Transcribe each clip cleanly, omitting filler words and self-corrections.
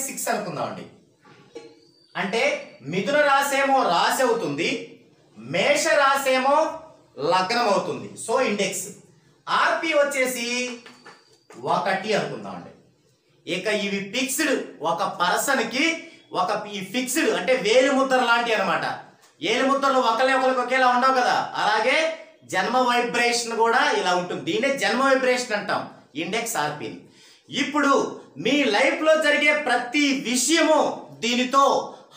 6 అనుకుందామండి. అంటే మిథున రాశేమో రాశి అవుతుంది, మేష రాశేమో లగ్నం అవుతుంది. సో ఇండెక్స్ ఆర్పి వచ్చేసి 1 అనుకుందామండి. ఇక ఇవి ఫిక్స్డ్, ఒక పర్సన్ కి ఈ ఫిక్స్డ్ అంటే వేలి ముద్ర లాంటి అనమాట. ఏలి ముద్రలు ఒకరికి ఒకేలా ఉండవు కదా, అలాగే జన్మ వైబ్రేషన్ కూడా ఇలా ఉంటుంది. దీన్నే జన్మ వైబ్రేషన్ అంటాం, ఇండెక్స్ ఆర్పి. ఇప్పుడు మీ లైఫ్ లో జరిగే ప్రతి విషయము దీనితో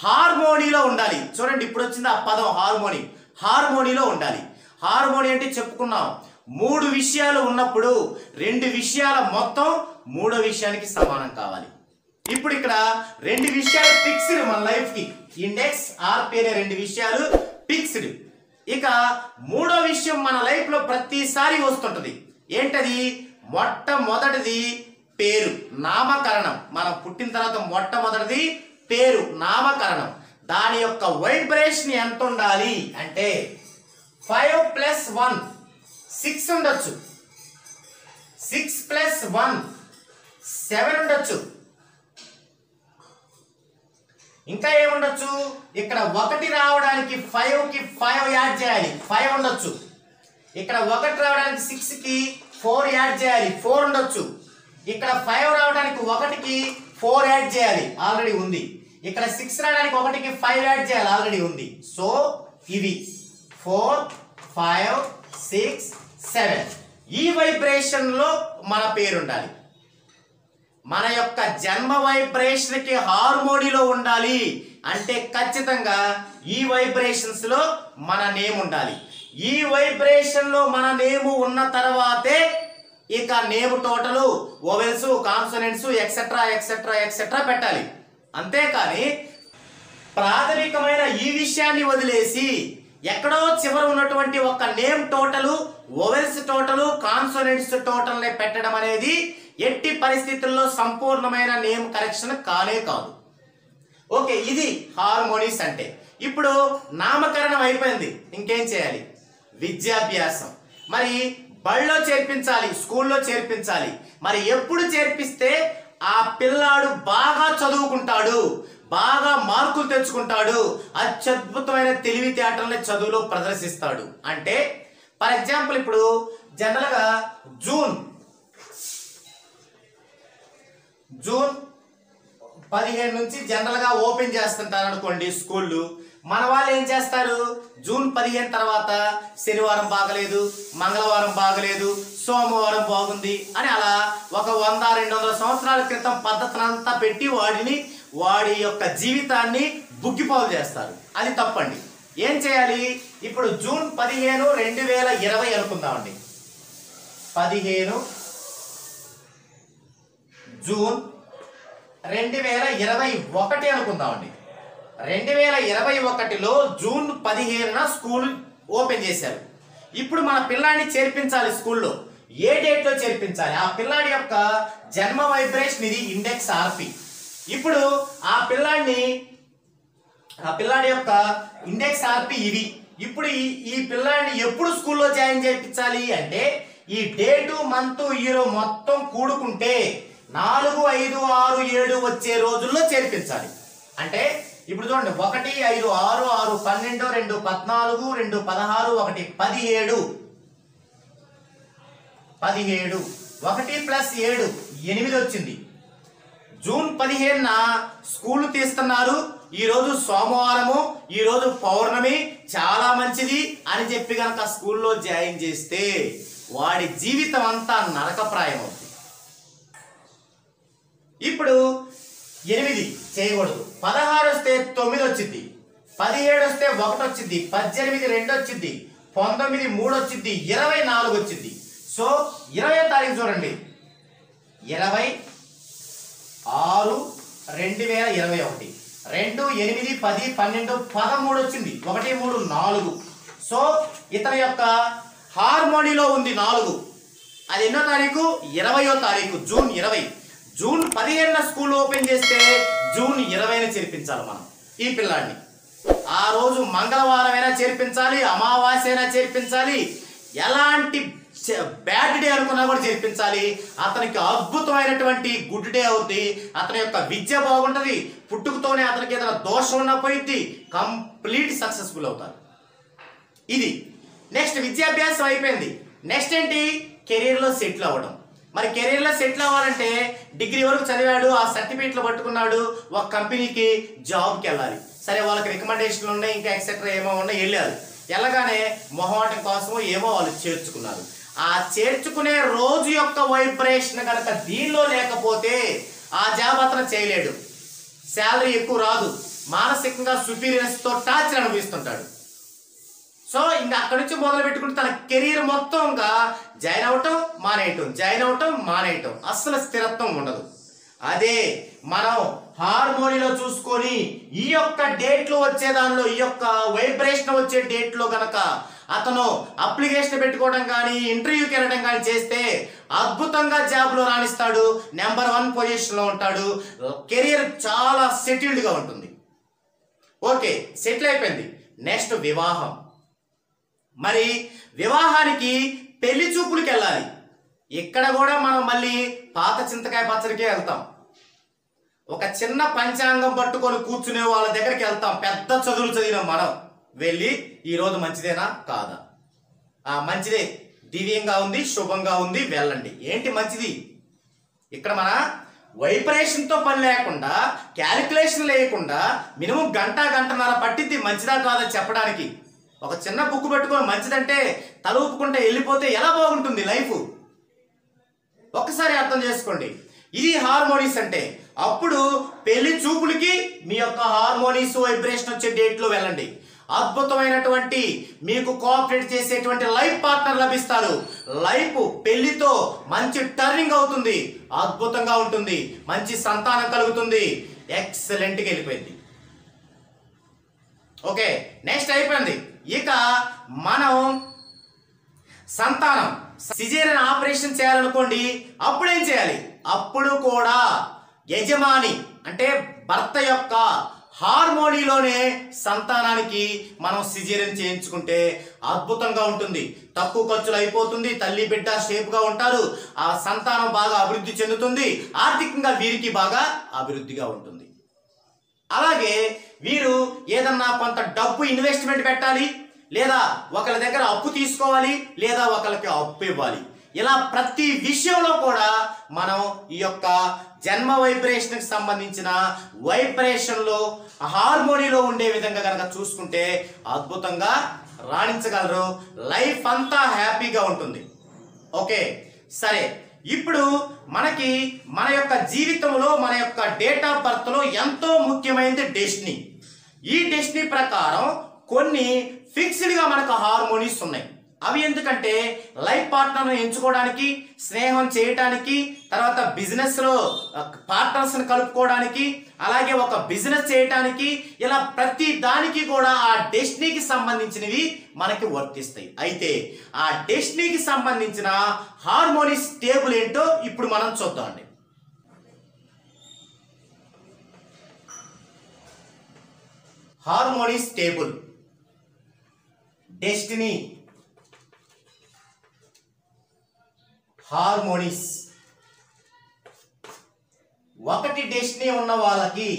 హార్మోనీలో ఉండాలి. చూడండి ఇప్పుడు వచ్చింది ఆ పదం హార్మోనీ. హార్మోనీలో ఉండాలి. హార్మోనీ అంటే చెప్పుకున్నాం, 3 విషయాలు ఉన్నప్పుడు 2 విషయాల మొత్తం 3వ విషయానికి సమానం కావాలి. ఇప్పుడు ఇక్కడ 2 విషయాలు ఫిక్స్డ్ మన లైఫ్ కి, ఇండెక్స్ ఆర్పి అనే 2 విషయాలు ఫిక్స్డ్. ఇక 3వ విషయం మన లైఫ్ లో ప్రతిసారి వస్తుంటది. ఏంటది? మొట్టమొదటిది పేరు, నామకరణం. మనం పుట్టిన తర్వాత మొట్టమొదటిది పేరు, నామకరణం. దాని యొక్క వైబ్రేషన్ ఎంత ఉండాలి అంటే 5 + 1 6 ఉండొచ్చు, 6 + 1 7 ఉండొచ్చు. ఇంకా ఏముండొచ్చు? ఇక్కడ 1 రావడానికి 5కి 5 యాడ్ చేయాలి, 5 ఉండొచ్చు. ఇక్కడ 1 రావడానికి 6కి 4 యాడ్ చేయాలి, 4 ఉండొచ్చు. ఇక్కడ 5 రావడానికి 1కి 4 యాడ్ చేయాలి, ఆల్రెడీ ఉంది. ఇక్కడ 6 రావడానికి 1కి 5 యాడ్ చేయాలి, ఆల్రెడీ ఉంది. సో ఇవి 4 5 6 7. ఈ వైబ్రేషన్ లో మన పేరు ఉండాలి. మన యొక్క జన్మ వైబ్రేషన్ కి హార్మోనీలో ఉండాలి అంటే ఖచ్చితంగా ఈ వైబ్రేషన్స్ లో మన నేమ్ ఉండాలి. ఈ వైబ్రేషన్ లో మన నేమ్ ఉన్న తర్వాతే ఇక name total, vowels, consonants etcetera etcetera etcetera పెట్టాలి. అంతేకాని ప్రాథమికమైన ఈ విషయాన్ని వదిలేసి ఎక్కడో చివర ఉన్నటువంటి ఒక name total, vowels total, consonants total ని పెట్టడం అనేది ఎట్టి పరిస్థితుల్లో సంపూర్ణమైన నేమ్ కరెక్షన్ కానే కాదు. ఓకే, ఇది హార్మోనీస్ అంటే. ఇప్పుడు నామకరణం అయిపోయింది, ఇంకేం చేయాలి? విద్యాభ్యాసం. మరి బళ్ళో చేర్పించాలి, స్కూల్లో చేర్పించాలి. మరి ఎప్పుడు చేర్పిస్తే ఆ పిల్లాడు బాగా చదువుకుంటాడు, బాగా మార్కులు తెచ్చుకుంటాడు, అత్యద్భుతమైన తెలివితేటల్ని చదువులో ప్రదర్శిస్తాడు అంటే, ఫర్ ఎగ్జాంపుల్ ఇప్పుడు జనరల్గా జూన్ 15 నుంచి జనరల్గా ఓపెన్ చేస్తుంటారు అనుకోండి స్కూళ్ళు. మన వాళ్ళు ఏం చేస్తారు? జూన్ 15 తర్వాత శనివారం బాగలేదు, మంగళవారం బాగలేదు, సోమవారం బాగుంది అని అలా ఒక 100-200 సంవత్సరాల క్రితం పద్ధతినంతా పెట్టి వాడి యొక్క జీవితాన్ని బుగ్గిపాలు చేస్తారు. అది తప్పండి. ఏం చేయాలి? ఇప్పుడు జూన్ 15 2020 అనుకుందామండి. 15 జూన్ 2021 అనుకుందామండి. 2021లో జూన్ 15న స్కూల్ ఓపెన్ చేశారు. ఇప్పుడు మన పిల్లాడిని చేర్పించాలి స్కూల్లో. ఏ డేట్లో చేర్పించాలి? ఆ పిల్లాడి యొక్క జన్మ వైబ్రేషన్ ఇది, ఇండెక్స్ ఆర్పి. ఇప్పుడు ఆ పిల్లాడి యొక్క ఇండెక్స్ ఆర్పి ఇవి. ఇప్పుడు ఈ పిల్లాడిని ఎప్పుడు స్కూల్లో జాయిన్ చేయించాలి అంటే ఈ డేటు, మంత్, ఇయర్ మొత్తం కూడుకుంటే 4 5 6 7 వచ్చే రోజుల్లో చేర్పించాలి. అంటే ఇప్పుడు చూడండి, 1 5 6 6 12 2 14 2 16 1 17 1 + 7 8 వచ్చింది. జూన్ 15న స్కూల్ తీస్తున్నారు. ఈరోజు సోమవారము, ఈరోజు పౌర్ణమి, చాలా మంచిది అని చెప్పి కనుక స్కూల్లో జాయిన్ చేస్తే వాడి జీవితం అంతా నరకప్రాయం అవుతుంది. ఇప్పుడు 8 చేయకూడదు. 16 వస్తే 9 వచ్చింది, 17 వస్తే 1 వచ్చింది, 18 2 వచ్చింది, 19 3 వచ్చింది, 24 వచ్చింది. సో 20వ తారీఖు చూడండి, 26/2021 2 8 10 12 13 వచ్చింది, 1 3 4. సో ఇతని యొక్క హార్మోనీలో ఉంది 4. అది ఎన్నో తారీఖు? 20వ తారీఖు, జూన్ 20. జూన్ 15న స్కూల్ ఓపెన్ చేస్తే జూన్ 20న చేర్పించాలి మనం ఈ పిల్లాడిని. ఆ రోజు మంగళవారం అయినా చేర్పించాలి, అమావాస్య అయినా చేర్పించాలి. ఎలాంటి బ్యాడ్ డే అనుకున్నా కూడా చేర్పించాలి. అతనికి అద్భుతమైనటువంటి గుడ్ డే అవుతుంది. అతని యొక్క విద్య బాగుంటుంది. పుట్టుకతోనే అతనికి ఏదైనా దోషం ఉన్నా పోయిద్ది. కంప్లీట్ సక్సెస్ఫుల్ అవుతారు. ఇది నెక్స్ట్ విద్యాభ్యాసం అయిపోయింది. నెక్స్ట్ ఏంటి? కెరీర్లో సెటిల్ అవ్వడం. మరి కెరీర్లో సెటిల్ అవ్వాలంటే డిగ్రీ వరకు చదివాడు, ఆ సర్టిఫికేట్లు పట్టుకున్నాడు, ఒక కంపెనీకి జాబ్కి వెళ్ళాలి. సరే వాళ్ళకి రికమెండేషన్లు ఉన్నాయి, ఇంకా ఎక్సెట్రా ఏమో ఉన్నాయి, వెళ్ళారు. వెళ్ళగానే మొహమాటం కోసం ఏమో వాళ్ళు చేర్చుకున్నారు. ఆ చేర్చుకునే రోజు యొక్క వైబ్రేషన్ కనుక దీనిలో లేకపోతే ఆ జాబ్ అతను చేయలేడు. శాలరీ ఎక్కువ రాదు, మానసికంగా సుపీరియర్స్తో టార్చర్ అనిపిస్తుంటాడు. సో ఇంకా అక్కడి నుంచి మొదలు పెట్టుకుంటే తన కెరీర్ మొత్తంగా జాయిన్ అవటం మానేయటం, అస్సలు స్థిరత్వం ఉండదు. అదే మనం హార్మోనీలో చూసుకొని ఈ యొక్క డేట్లో వచ్చే దానిలో, ఈ యొక్క వైబ్రేషన్ వచ్చే డేట్లో కనుక అతను అప్లికేషన్ పెట్టుకోవడం కానీ ఇంటర్వ్యూకి వెళ్ళడం కానీ చేస్తే అద్భుతంగా జాబ్లో రాణిస్తాడు. నెంబర్ 1 పొజిషన్లో ఉంటాడు. కెరీర్ చాలా సెటిల్డ్గా ఉంటుంది. ఓకే, సెటిల్ అయిపోయింది. నెక్స్ట్ వివాహం. మరి వివాహానికి పెళ్లి చూపులకి వెళ్ళాలి. ఇక్కడ కూడా మనం మళ్ళీ పాత చింతకాయ పచ్చడికే వెళ్తాం. ఒక చిన్న పంచాంగం పట్టుకొని కూర్చునే వాళ్ళ దగ్గరికి వెళ్తాం. పెద్ద చదువులు చదివిన మనం వెళ్ళి ఈరోజు మంచిదేనా కాదా, మంచిదే, దివ్యంగా ఉంది, శుభంగా ఉంది, వెళ్ళండి. ఏంటి మంచిది? ఇక్కడ మన వైబ్రేషన్తో పని లేకుండా, క్యాలిక్యులేషన్ లేకుండా మినిమం గంటన్నర పట్టింది మంచిదా కాదా చెప్పడానికి. ఒక చిన్న బుక్ పెట్టుకొని మంచిదంటే తల ఊపుకుంటే వెళ్ళిపోతే ఎలా బాగుంటుంది లైఫ్? ఒక్కసారి అర్థం చేసుకోండి. ఇది హార్మోనీస్ అంటే. అప్పుడు పెళ్లి చూపులకి మీ యొక్క హార్మోనీస్ వైబ్రేషన్ వచ్చే డేట్లో వెళ్ళండి. అద్భుతమైనటువంటి మీకు కోఆపరేట్ చేసేటువంటి లైఫ్ పార్ట్నర్ లభిస్తారు. లైఫ్ పెళ్లితో మంచి టర్నింగ్ అవుతుంది, అద్భుతంగా ఉంటుంది, మంచి సంతానం కలుగుతుంది, ఎక్సలెంట్గా వెళ్ళిపోయింది. ఓకే, నెక్స్ట్ అయిపోయింది. ఇక మనం సంతానం సిజేరియన్ ఆపరేషన్ చేయాలనుకోండి, అప్పుడు ఏం చేయాలి? అప్పుడు కూడా యజమాని అంటే భర్త యొక్క హార్మోనీలోనే సంతానానికి మనం సిజేరియన్ చేయించుకుంటే అద్భుతంగా ఉంటుంది. తక్కువ ఖర్చులు అయిపోతుంది, తల్లి బిడ్డ షేప్గా ఉంటారు, ఆ సంతానం బాగా అభివృద్ధి చెందుతుంది, ఆర్థికంగా వీరికి బాగా అభివృద్ధిగా ఉంటుంది. అలాగే వీరు ఏదన్నా కొంత డబ్బు ఇన్వెస్ట్మెంట్ పెట్టాలి, లేదా ఒకరి దగ్గర అప్పు తీసుకోవాలి, లేదా ఒకరికి అప్పు ఇవ్వాలి. ఇలా ప్రతి విషయంలో కూడా మనం ఈ యొక్క జన్మ వైబ్రేషన్కి సంబంధించిన వైబ్రేషన్లో హార్మోనీలో ఉండే విధంగా కనుక చూసుకుంటే అద్భుతంగా రాణించగలరు. లైఫ్ అంతా హ్యాపీగా ఉంటుంది. ఓకే, సరే. ఇప్పుడు మనకి మన యొక్క జీవితంలో, మన యొక్క డేట్ ఆఫ్ బర్త్లో ఎంతో ముఖ్యమైనది డెస్టినీ. ఈ డెస్టినీ ప్రకారం కొన్ని ఫిక్స్డ్గా మనకు హార్మోనీస్ ఉన్నాయి. అవి ఎందుకంటే లైఫ్ పార్ట్నర్ను ఎంచుకోవడానికి, స్నేహం చేయటానికి, తర్వాత బిజినెస్లో పార్ట్నర్స్ని కలుపుకోవడానికి, అలాగే ఒక బిజినెస్ చేయటానికి, ఇలా ప్రతి దానికి కూడా ఆ డెస్టినీకి సంబంధించినవి మనకి వర్తిస్తాయి. అయితే ఆ డెస్టినీకి సంబంధించిన హార్మోనీస్ టేబుల్ ఏంటో ఇప్పుడు మనం చూద్దామండి. Harmonies table. Destiny, harmonies. 1 destiny ఉన్న వాళ్ళకి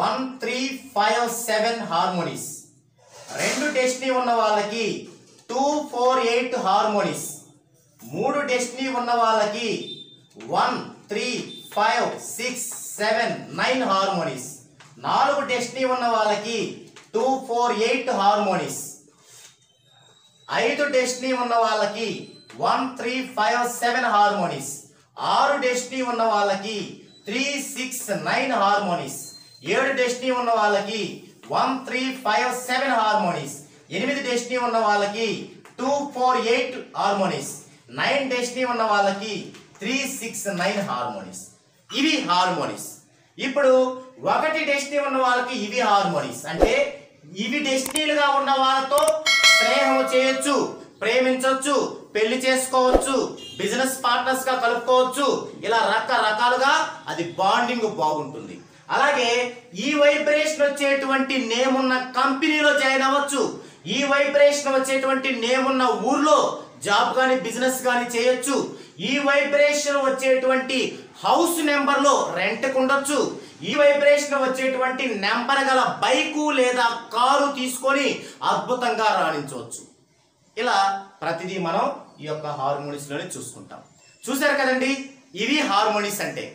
1 3 5 7 హార్మోనీస్. 2 డెస్టినీ ఉన్న వాళ్ళకి 2 4 8 హార్మోనీస్. 3 డెస్టినీ ఉన్న వాళ్ళకి 1 3 5 6 7 9 హార్మోనీస్. 4 డెస్టినీ ఉన్న వాళ్ళకి 2 4 8 హార్మోనీస్. 5 డెస్టినీ ఉన్న వాళ్ళకి 1 3 5 7 హార్మోనీస్. 6 డెస్టినీ ఉన్న వాళ్ళకి 3 6 9 హార్మోనీస్. 7 డెస్టినీ ఉన్న వాళ్ళకి 1 3 5 7 హార్మోనీస్. 8 డెస్టినీ ఉన్న వాళ్ళకి 2 4 8 హార్మోనీస్. 9 డెస్టినీ ఉన్న వాళ్ళకి 3 6 9 హార్మోనీస్. ఇవి హార్మోనీస్. ఇప్పుడు 1 డెస్టినీ ఉన్న వాళ్ళకి ఇవి హార్మోనీస్. అంటే ఇవి డెస్టినీలుగా ఉన్న వాళ్ళతో స్నేహం చేయొచ్చు, ప్రేమించవచ్చు, పెళ్లి చేసుకోవచ్చు, బిజినెస్ పార్ట్నర్స్ గా కలుపుకోవచ్చు. ఇలా రకరకాలుగా అది బాండింగ్ బాగుంటుంది. అలాగే ఈ వైబ్రేషన్ వచ్చేటువంటి నేమ్ ఉన్న కంపెనీలో జాయిన్ అవ్వచ్చు. ఈ వైబ్రేషన్ వచ్చేటువంటి నేమ్ ఉన్న ఊర్లో జాబ్ కానీ బిజినెస్ కానీ చేయొచ్చు. ఈ వైబ్రేషన్ వచ్చేటువంటి హౌస్ నెంబర్లో రెంట్కి ఉండొచ్చు. ఈ వైబ్రేషన్ వచ్చేటువంటి నెంబర్ గల బైకు లేదా కారు తీసుకొని అద్భుతంగా రాణించవచ్చు. ఇలా ప్రతిదీ మనం ఈ యొక్క హార్మోనిక్స్లోనే చూసుకుంటాం. చూసారు కదండి, ఇవి హార్మోనిక్స్ అంటే.